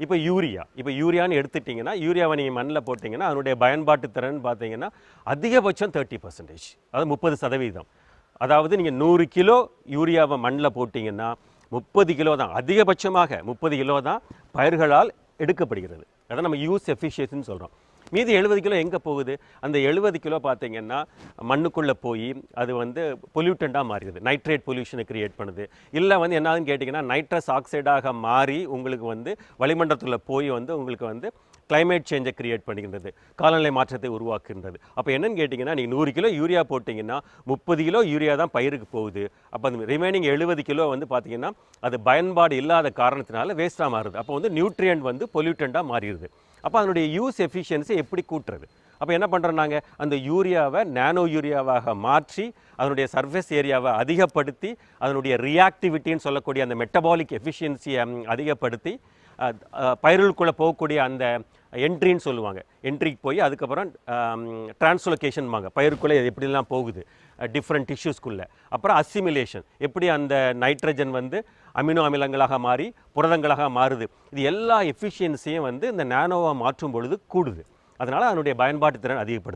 இப்போ யூரியான்னு எடுத்துட்டிங்கன்னா யூரியாவை நீங்கள் மண்ணில் போட்டிங்கன்னா அதனுடைய பயன்பாட்டு திறன் பார்த்தீங்கன்னா அதிகபட்சம் 30%, அதாவது 30%. அதாவது நீங்கள் 100 கிலோ யூரியாவை மண்ணில் போட்டிங்கன்னா 30 கிலோ தான், அதிகபட்சமாக 30 கிலோ தான் பயிர்களால் எடுக்கப்படுகிறது. அதான் நம்ம யூஸ் எஃபிஷியன்சின்னு சொல்கிறோம். மீதி 70 கிலோ எங்கே போகுது? அந்த 70 கிலோ பார்த்தீங்கன்னா மண்ணுக்குள்ளே போய் அது வந்து பொல்யூட்டண்ட்டாக மாறிடுது, நைட்ரேட் பொல்யூஷனை கிரியேட் பண்ணுது. இல்லை வந்து என்னதுன்னு கேட்டிங்கன்னா நைட்ரஸ் ஆக்சைடாக மாறி உங்களுக்கு வந்து வளிமண்டலத்தில் போய் வந்து உங்களுக்கு வந்து கிளைமேட் சேஞ்சை கிரியேட் பண்ணுகின்றது, காலநிலை மாற்றத்தை உருவாக்குகின்றது. அப்போ என்னன்னு கேட்டிங்கன்னா நீங்கள் 100 கிலோ யூரியா போட்டிங்கன்னா 30 கிலோ யூரியா தான் பயிருக்கு போகுது. அப்போ அந்த ரிமைனிங் 70 கிலோ வந்து பார்த்திங்கன்னா அது பயன்பாடு இல்லாத காரணத்தினால வேஸ்ட்டாக மாறுது. அப்போ வந்து நியூட்ரியன்ட் வந்து பொல்யூட்டண்ட்டாக மாறிடுது. அப்போ அதனுடைய யூஸ் எஃபிஷியன்சி எப்படி கூட்டுறது? அப்போ என்ன பண்ணுறோம் நாங்கள்? அந்த யூரியாவை நானோ யூரியாவாக மாற்றி அதனுடைய சர்ஃபேஸ் ஏரியாவை அதிகப்படுத்தி அதனுடைய ரியாக்டிவிட்டின்னு சொல்லக்கூடிய அந்த மெட்டபாலிக் எஃபிஷியன்சியை அதிகப்படுத்தி பயிர்களுக்குள்ளே போகக்கூடிய அந்த என்ட்ரின்னு சொல்லுவாங்க, என்ட்ரிக்கு போய் அதுக்கப்புறம் டிரான்ஸ்லொகேஷன் வாங்க, பயிருக்குள்ளே எப்படிலாம் போகுது டிஃப்ரெண்ட் டிஷ்யூஸ்குள்ளே. அப்புறம் அசிமிலேஷன், எப்படி அந்த நைட்ரஜன் வந்து அமினோ அமிலங்களாக மாறி புரதங்களாக மாறுது. இது எல்லா எஃபிஷியன்சியும் வந்து இந்த நானோவாக மாற்றும் பொழுது கூடுது. அதனால் அதனுடைய பயன்பாட்டு திறன் அதிகப்படுது.